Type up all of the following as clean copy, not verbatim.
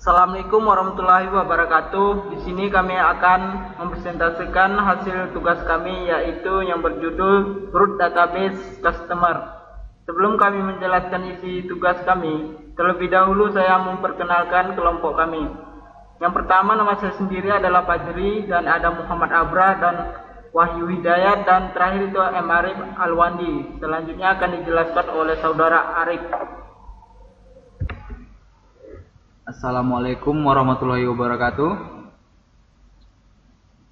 Assalamualaikum warahmatullahi wabarakatuh. Di sini kami akan mempresentasikan hasil tugas kami, yaitu yang berjudul Root Database Customer. Sebelum kami menjelaskan isi tugas kami, terlebih dahulu saya memperkenalkan kelompok kami. Yang pertama, nama saya sendiri adalah Fajri, dan ada Muhammad Abra dan Wahyu Hidayat, dan terakhir itu M. Arif Alwandi. Selanjutnya akan dijelaskan oleh saudara Arif. Assalamualaikum warahmatullahi wabarakatuh.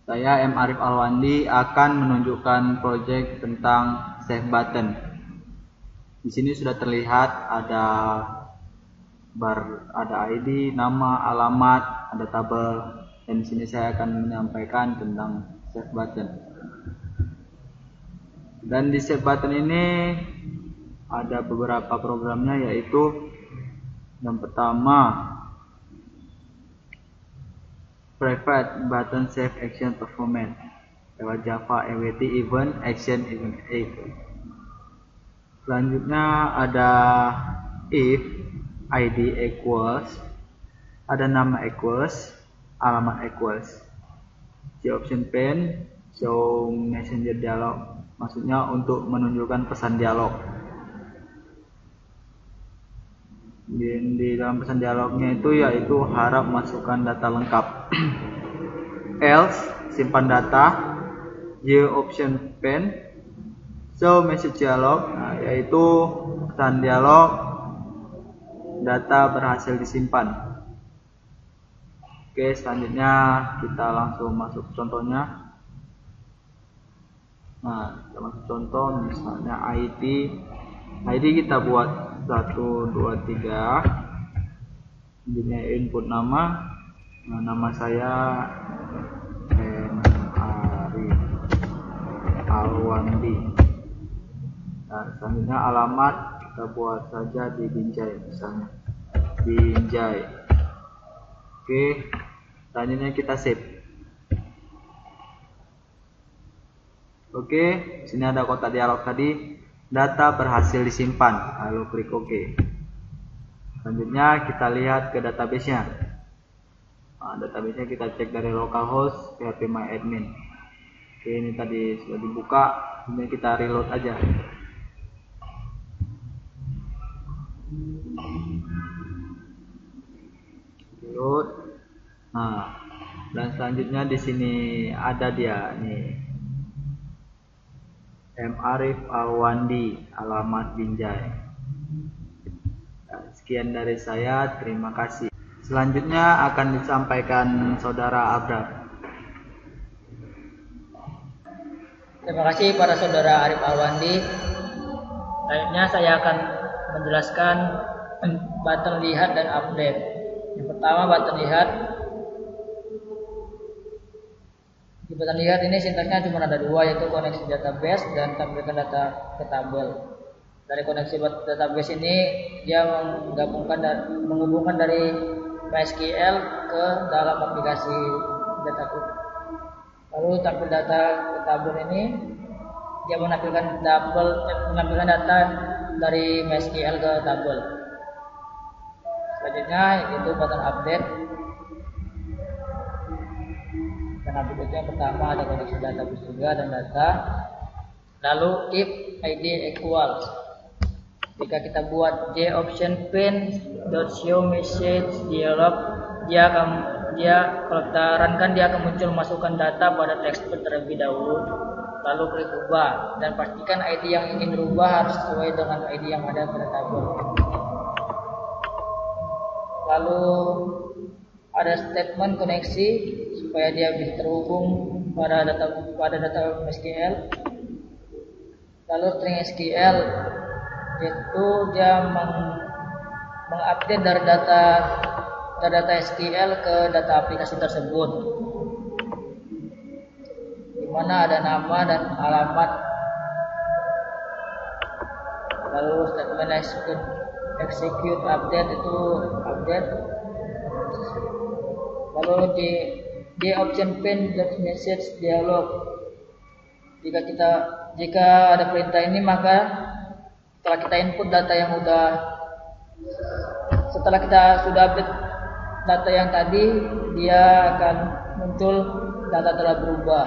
Saya M. Arif Alwandi akan menunjukkan proyek tentang save button. Di sini sudah terlihat ada ID, nama, alamat, ada tabel, dan di sini saya akan menyampaikan tentang save button. Dan di save button ini ada beberapa programnya, yaitu yang pertama Private Button Save Action Performance lewat Java EWT Event Action Event If. Selanjutnya ada if ID equals, ada nama equals, alamat equals. J option pane show messenger dialog, maksudnya untuk menunjukkan pesan dialog. Di dalam pesan dialognya itu yaitu harap masukkan data lengkap. Else simpan data. J option pane show message dialog, yaitu pesan dialog data berhasil disimpan. Oke, selanjutnya kita langsung masuk contohnya. Nah, kita masuk contoh, misalnya ID kita buat 1, 2, 3. Selanjutnya input nama. Nah, nama saya M. Arif Alwandi. Nah, selanjutnya alamat kita buat saja di Binjai, misalnya Binjai. Oke, selanjutnya kita save. Oke, sini ada kotak dialog tadi. Data berhasil disimpan, lalu klik OK. Selanjutnya kita lihat ke database-nya. Nah, database-nya kita cek dari localhost phpMyAdmin. Oke, ini tadi sudah dibuka, kemudian kita reload aja. Reload. Nah, dan selanjutnya di sini ada dia nih. M. Arif Alwandi, alamat Binjai. Sekian dari saya, terima kasih. Selanjutnya akan disampaikan saudara Abrar. Terima kasih pada saudara Arif Alwandi. Selanjutnya saya akan menjelaskan button lihat dan update. Yang pertama, button lihat. Di button lihat ini sintaksnya cuma ada dua, yaitu koneksi database dan tampilkan data ke tabel. Dari koneksi database ini dia menghubungkan dari MySQL ke dalam aplikasi Dataqook. Lalu tampil data ke tabel ini dia menampilkan data dari MySQL ke tabel. Selanjutnya itu button update. Update yang pertama ada koneksi database juga dan data. Lalu if ID equals, jika kita buat J option pane .show message dialog, dia kalau kita runkan dia akan muncul masukkan data pada teks terlebih dahulu, lalu klik ubah dan pastikan ID yang ingin dirubah harus sesuai dengan ID yang ada pada tabel. Lalu ada statement koneksi supaya dia bisa terhubung pada data SQL. Lalu string SQL yaitu dia mengupdate dari data SQL ke data aplikasi tersebut, di mana ada nama dan alamat. Lalu statement execute update itu update. Lalu di option pane .message dialog, jika ada perintah ini, maka setelah kita input data yang setelah kita sudah update data yang tadi dia akan muncul data telah berubah.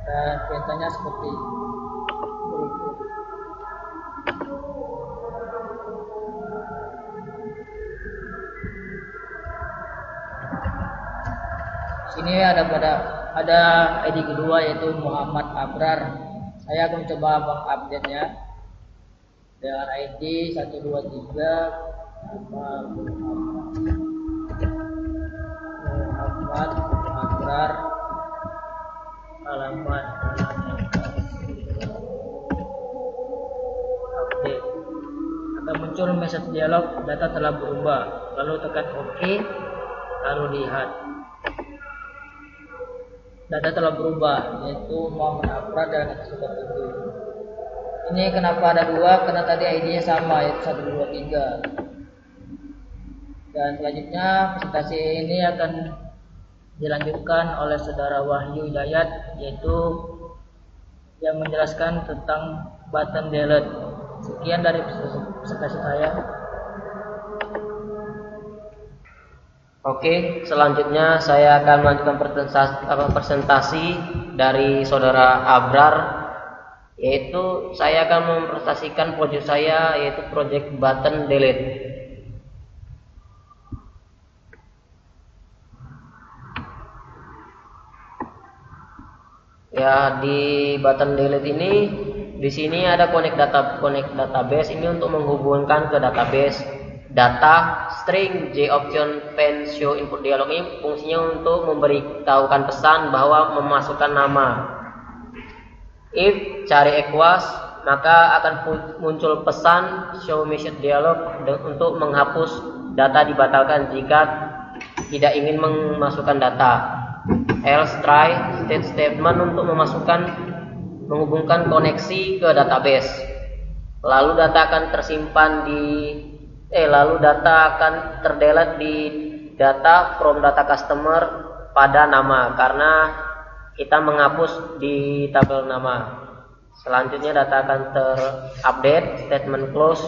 Dan perintahnya seperti berikut. Sini ada ID kedua yaitu Muhammad Abrar. Saya akan coba mengupdate-nya dengan ID 123 Muhammad Abrar, alamat update. Akan muncul message dialog, data telah berubah. Lalu tekan OK, lalu lihat. Data telah berubah, yaitu Muhammad Abrar dan kata sudah itu. Ini kenapa ada dua? Karena tadi ID-nya sama, yaitu 123. Dan selanjutnya presentasi ini akan dilanjutkan oleh saudara Wahyu Hidayat, yaitu yang menjelaskan tentang button delete. Sekian dari presentasi saya. Oke, selanjutnya saya akan melanjutkan presentasi dari saudara Abrar, yaitu saya akan mempresentasikan project saya, yaitu project button delete. Ya, di button delete ini di sini ada connect database ini untuk menghubungkan ke database. Data string J option pen show input dialog ini fungsinya untuk memberitahukan pesan bahwa memasukkan nama. If cari equals, maka akan muncul pesan show message dialog untuk menghapus data dibatalkan jika tidak ingin memasukkan data. Else try statement untuk menghubungkan koneksi ke database. Lalu data akan terdelete di data from data customer pada nama karena kita menghapus di tabel nama. Selanjutnya data akan terupdate, statement close,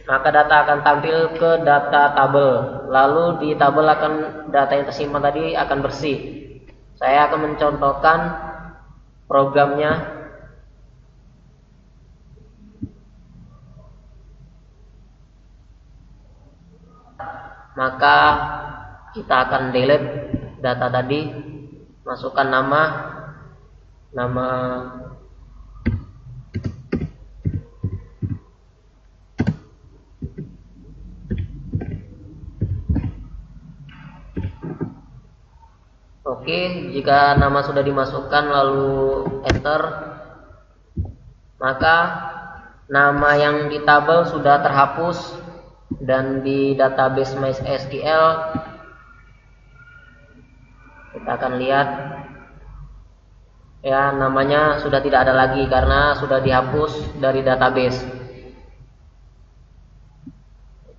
maka data akan tampil ke data tabel. Lalu di tabel data yang tersimpan tadi akan bersih. Saya akan mencontohkan programnya. Maka kita akan delete data tadi, masukkan nama Oke, jika nama sudah dimasukkan lalu enter, maka nama yang di tabel sudah terhapus. Dan di database MySQL kita akan lihat ya, namanya sudah tidak ada lagi karena sudah dihapus dari database.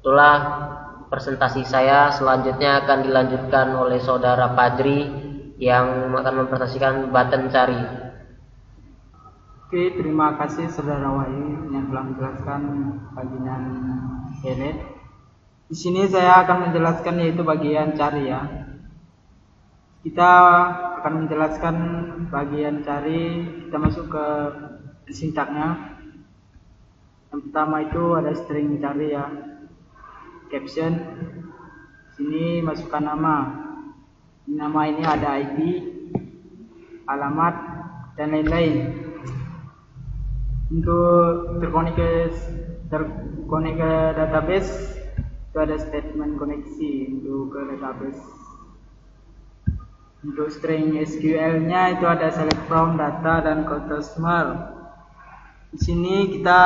Itulah presentasi saya. Selanjutnya akan dilanjutkan oleh saudara Padri yang akan mempresentasikan button cari. Oke, terima kasih saudara Wahyu yang telah menjelaskan bagian delete. Di sini saya akan menjelaskan yaitu bagian cari ya. Kita akan menjelaskan bagian cari. Kita masuk ke sintaknya. Yang pertama itu ada string cari ya. Caption. Sini masukkan nama. Nama ini ada ID, alamat dan lain-lain. Untuk terkonek ke database itu ada statement koneksi untuk ke database. Untuk string SQL-nya itu ada select from, data dan customer. Di sini kita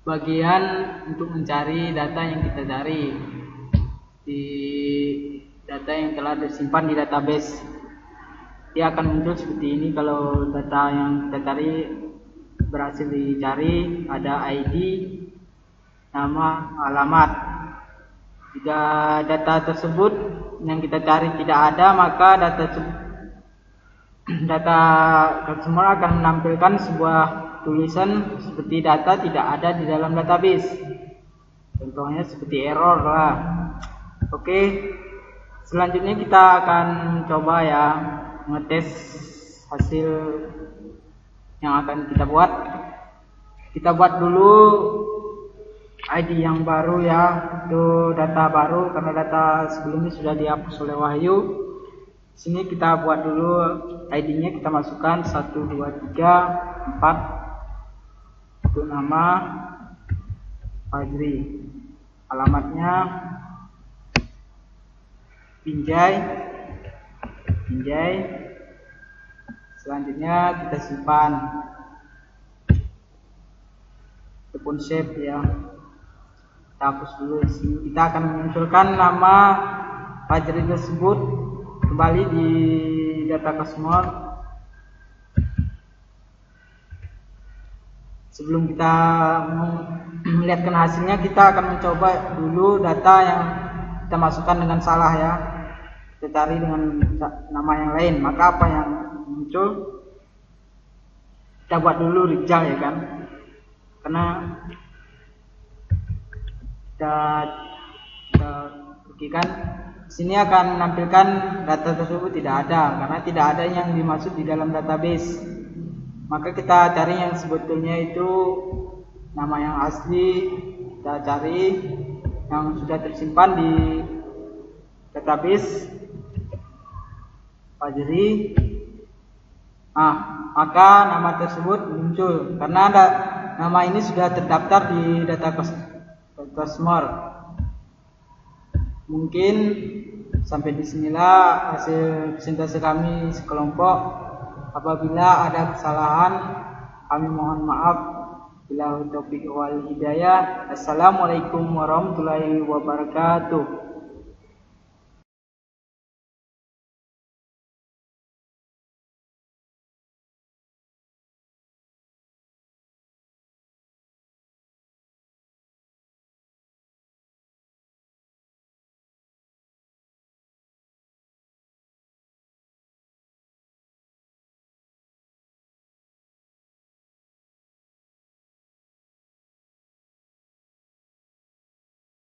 bagian untuk mencari data yang kita cari di data yang telah disimpan di database. Dia akan muncul seperti ini kalau data yang kita cari berhasil dicari, ada ID, nama, alamat. Jika data tersebut yang kita cari tidak ada, maka data customer akan menampilkan sebuah tulisan seperti data tidak ada di dalam database. Contohnya seperti error lah. Oke, selanjutnya kita akan coba ya ngetes hasil yang akan kita buat. Kita buat dulu ID yang baru ya, itu data baru karena data sebelumnya sudah dihapus oleh Wahyu. Sini kita buat dulu ID-nya, kita masukkan 1, 2, 3, 4 untuk nama Fajri, alamatnya Binjai. Selanjutnya kita simpan ataupun save ya. Kita hapus dulu di sini. Kita akan memunculkan nama Fajri tersebut kembali di data customer. Sebelum kita melihatkan hasilnya, kita akan mencoba dulu data yang kita masukkan dengan salah ya. Kita cari dengan nama yang lain, maka apa yang muncul kita buat dulu Rijal ya kan, karena kita buktikan sini akan menampilkan data tersebut tidak ada karena tidak ada yang dimaksud di dalam database. Maka kita cari yang sebetulnya itu nama yang asli, kita cari yang sudah tersimpan di database Fajri. Maka nama tersebut muncul karena nama ini sudah terdaftar di data customer. Mungkin sampai di sinilah hasil presentasi kami sekelompok. Apabila ada kesalahan, kami mohon maaf. Bila taufiq wal hidayah. Assalamualaikum warahmatullahi wabarakatuh.